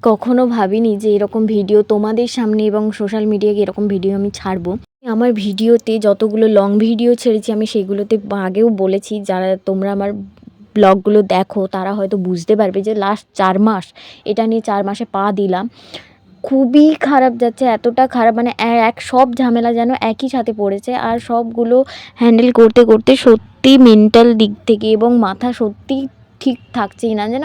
কখনো ভাবিনি যে এরকম ভিডিও তোমাদের সামনে এবং সোশ্যাল মিডিয়ায় এরকম ভিডিও আমি ছাড়বো। আমার ভিডিওতে যতগুলো লং ভিডিও ছেড়েছি আমি সেগুলোতে আগেও বলেছি, যারা তোমরা আমার ব্লগগুলো দেখো তারা হয়তো বুঝতে পারবে যে লাস্ট 4 মাস এটা নিয়ে 4 মাসে পা দিলাম। খুবই খারাপ যাচ্ছে, এতটা খারাপ মানে সব ঝামেলা যেন একই সাথে পড়েছে, আর সবগুলো হ্যান্ডেল করতে করতে সত্যি মেন্টাল দিক থেকে এবং মাথা সত্যি ঠিক থাকছেই না, যেন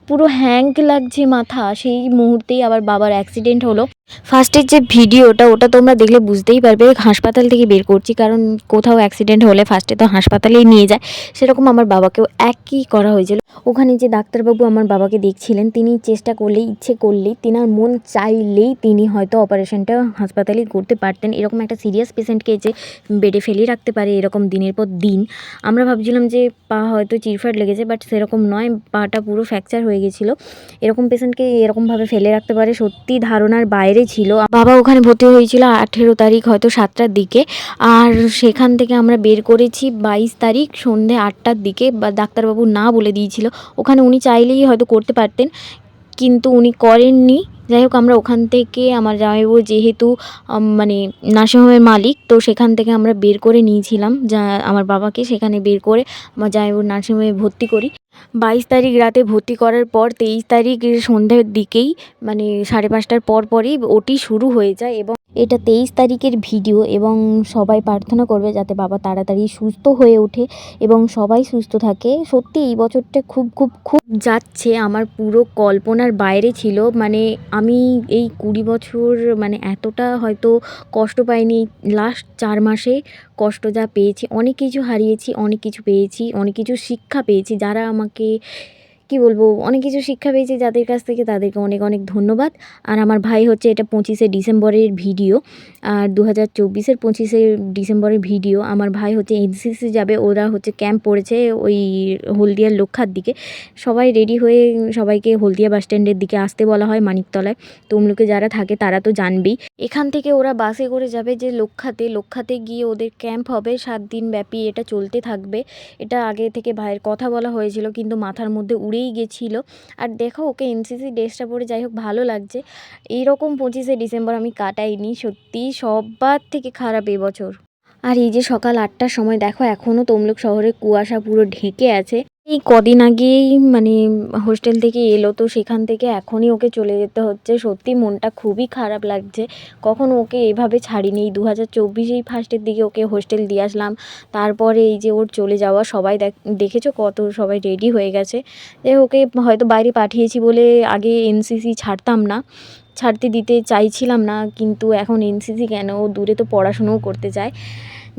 পুরো হ্যাংক লাগছে মাথা। সেই মুহূর্তেই আবার বাবার অ্যাক্সিডেন্ট হলো। ফার্স্টের যে ভিডিওটা ওটা তোমরা দেখলে বুঝতেই পারবে হাসপাতাল থেকে বের করছি, কারণ কোথাও অ্যাক্সিডেন্ট হলে ফার্স্টে তো হাসপাতালেই নিয়ে যায়। সেরকম আমার বাবাকেও একই করা হয়েছিল। ওখানে যে ডাক্তারবাবু আমার বাবাকে দেখছিলেন, তিনি চেষ্টা করলেই, ইচ্ছে করলেই, তিনার মন চাইলেই তিনি হয়তো অপারেশনটা হাসপাতালেই করতে পারতেন। এরকম একটা সিরিয়াস পেশেন্টকে যে বেডে ফেলে রাখতে পারে এরকম দিনের পর দিন। আমরা ভাবছিলাম যে পা হয়তো চিরফাট লেগেছে, বাট সেরকম নয়, পাটা পুরো ফ্র্যাকচার হয়ে গেছিলো। এরকম পেশেন্টকে এরকমভাবে ফেলে রাখতে পারে সত্যি ধারণার বাইরে ছিল। বাবা ওখানে ভর্তি হয়েছিল 18 তারিখ হয়তো 7টার দিকে, আর সেখান থেকে আমরা বের করেছি 22 তারিখ সন্ধে 8টার দিকে। বা ডাক্তারবাবু না বলে দিয়েছিল, ওখানে উনি চাইলেই হয়তো করতে পারতেন কিন্তু উনি করেননি। যাই হোক, আমরা ওখান থেকে আমার জামাইবাবু যেহেতু মানে নার্সিংহোমের মালিক, তো সেখান থেকে আমরা বের করে নিয়েছিলাম যা আমার বাবাকে, সেখানে বের করে আমার জামাইবাবুর নার্সিংহোমে ভর্তি করি। 22 তারিখ রাতে ভর্তি করার পর 23 তারিখ সন্ধ্যের দিকেই মানে 5:30টার পরই ওটি শুরু হয়ে যায়। এবং এটা 23 তারিখের ভিডিও, এবং সবাই প্রার্থনা করবে যাতে বাবা তাড়াতাড়ি সুস্থ হয়ে ওঠে এবং সবাই সুস্থ থাকে। সত্যি এই বছরটা খুব খুব খুব যাচ্ছে আমার পুরো কল্পনার বাইরে ছিল। মানে আমি এই 20 বছর মানে এতটা হয়তো কষ্ট পাইনি। লাস্ট 4 মাসে কষ্ট যা পেয়েছি, অনেক কিছু হারিয়েছি, অনেক কিছু পেয়েছি, অনেক কিছু শিক্ষা পেয়েছি। যারা আমাকে কি বলবো, অনেক কিছু শিক্ষা পেয়েছি যাদের কাছ থেকে, তাদেরকে অনেক অনেক ধন্যবাদ। আর আমার ভাই হচ্ছে এটা 25শে ডিসেম্বরের ভিডিও, আর 2024-এর 25শে ডিসেম্বরের ভিডিও। আমার ভাই হচ্ছে এনসিসি যাবে, ওরা হচ্ছে ক্যাম্প পড়েছে ওই হলদিয়ার লক্ষার দিকে। সবাই রেডি হয়ে সবাইকে হলদিয়া বাস স্ট্যান্ডের দিকে আসতে বলা হয়, মানিকতলায়। তমলুকে যারা থাকে তারা তো জানবেই। এখান থেকে ওরা বাসে করে যাবে যে লক্ষাতে গিয়ে ওদের ক্যাম্প হবে 7 দিন ব্যাপী, এটা চলতে থাকবে। এটা আগে থেকে ভাইয়ের কথা বলা হয়েছিল কিন্তু মাথার মধ্যে উড়েই গেছিলো। আর দেখো ওকে এনসিসি ড্রেসটা পরে যাই হোক ভালো লাগছে। এইরকম 25শে ডিসেম্বর আমি কাটাইনি, সত্যি সবার থেকে খারাপ এবছর। আর এই যে সকাল 8টার সময় দেখো এখনও তমলুক শহরে কুয়াশা পুরো ঢেকে আছে। এই কদিন আগেই মানে হোস্টেল থেকে এলো, তো সেখান থেকে এখনই ওকে চলে যেতে হচ্ছে। সত্যি মনটা খুবই খারাপ লাগছে। কখনো ওকে এভাবে ছাড়িনি। 2024-এই ফার্স্টের দিকে ওকে হোস্টেল দিয়ে আসলাম, তারপরে এই যে ওর চলে যাওয়া। সবাই দেখেছো কত সবাই রেডি হয়ে গেছে। যে ওকে হয়তো বাইরে পাঠিয়েছি বলে আগে এনসিসি ছাড়তাম না, ছাড়তে দিতে চাইছিলাম না, কিন্তু এখন এনসিসি কেন, ও দূরে তো পড়াশুনোও করতে চায়।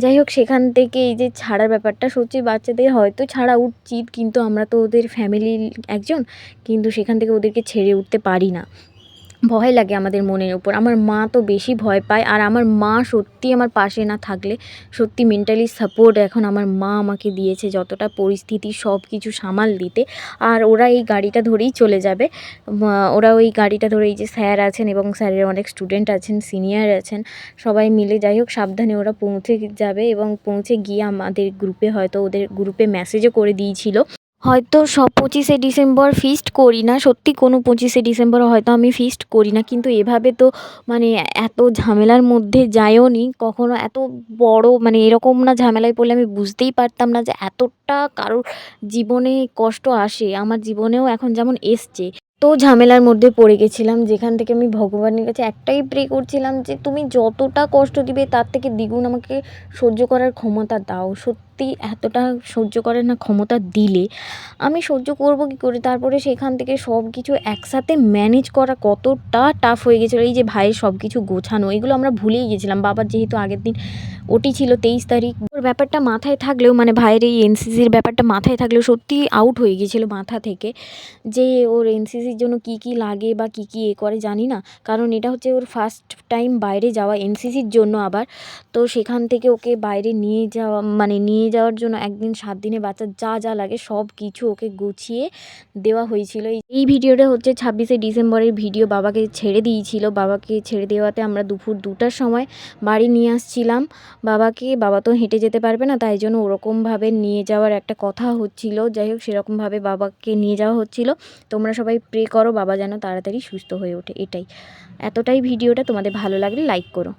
যাই হোক, সেখান থেকে এই যে ছাড়ার ব্যাপারটা, সত্যি বাচ্চাদের হয়তো ছাড়া উচিত, কিন্তু আমরা তো ওদের ফ্যামিলির একজন, কিন্তু সেখান থেকে ওদেরকে ছেড়ে উঠতে পারি না। ভয় লাগে আমাদের মনের উপর। আমার মা তো বেশি ভয় পায়, আর আমার মা সত্যি আমার পাশে না থাকলে, সত্যি মেন্টালি সাপোর্ট এখন আমার মা আমাকে দিয়েছে যতটা পরিস্থিতি সব কিছু সামাল দিতে। আর ওরা এই গাড়িটা ধরেই চলে যাবে। ওরা ওই গাড়িটা ধরে, এই যে স্যার আছেন এবং স্যারের অনেক স্টুডেন্ট আছেন, সিনিয়র আছেন, সবাই মিলে যাই হোক সাবধানে ওরা পৌঁছে যাবে। এবং পৌঁছে গিয়ে আমাদের গ্রুপে, হয়তো ওদের গ্রুপে মেসেজও করে দিয়েছিল, হয়তো সব 25শে ডিসেম্বর ফিস্ট করি না, সত্যি কোনো 25শে ডিসেম্বর হয়তো আমি ফিস্ট করি না, কিন্তু এভাবে তো মানে এত ঝামেলার মধ্যে যায়ও নি কখনো। এত বড় মানে এরকম না ঝামেলায় পড়লে আমি বুঝতেই পারতাম না যে এতটা কারোর জীবনে কষ্ট আসে। আমার জীবনেও এখন যেমন এসছে, তো ঝামেলার মধ্যে পড়ে গেছিলাম, যেখান থেকে আমি ভগবানের কাছে একটাই প্রে করছিলাম যে তুমি যতটা কষ্ট দিবে তার থেকে দ্বিগুণ আমাকে সহ্য করার ক্ষমতা দাও। সত্যি এতটা সহ্য করার না ক্ষমতা দিলে আমি সহ্য করব কী করে। তারপরে সেখান থেকে সব কিছু একসাথে ম্যানেজ করা কতটা টাফ হয়ে গেছিলো। এই যে ভাইয়ের সব কিছু গোছানো, এগুলো আমরা ভুলেই গেছিলাম। বাবার যেহেতু আগের দিন ওটি ছিল 23 তারিখ, ওর ব্যাপারটা মাথায় থাকলেও, মানে ভাইয়ের এই এনসিসির ব্যাপারটা মাথায় থাকলেও সত্যি আউট হয়ে গেছিলো মাথা থেকে, যে ওর এনসিসির জন্য কি কি লাগে বা কি কি করে জানি না। কারণ এটা হচ্ছে ওর ফার্স্ট টাইম বাইরে যাওয়া এনসিসির জন্য আবার। তো সেখান থেকে ওকে বাইরে নিয়ে যাওয়া মানে নিয়ে নিয়ে যাওয়ার জন্য একদিন 7 দিনে বাচ্চার যা যা লাগে সব কিছু ওকে গুছিয়ে দেওয়া হয়েছিল। এই ভিডিওটা হচ্ছে 26শে ডিসেম্বরের ভিডিও। বাবাকে ছেড়ে দিয়েছিল, বাবাকে ছেড়ে দেওয়াতে আমরা দুপুর 2টার সময় বাড়ি নিয়ে আসছিলাম বাবাকে। বাবা তো হেঁটে যেতে পারবে না, তাই জন্য ওরকমভাবে নিয়ে যাওয়ার একটা কথা হচ্ছিল। যাই হোক, সেরকমভাবে বাবাকে নিয়ে যাওয়া হচ্ছিল। তোমরা সবাই প্রে করো বাবা যেন তাড়াতাড়ি সুস্থ হয়ে ওঠে, এটাই। এতটাই ভিডিওটা। তোমাদের ভালো লাগলে লাইক করো।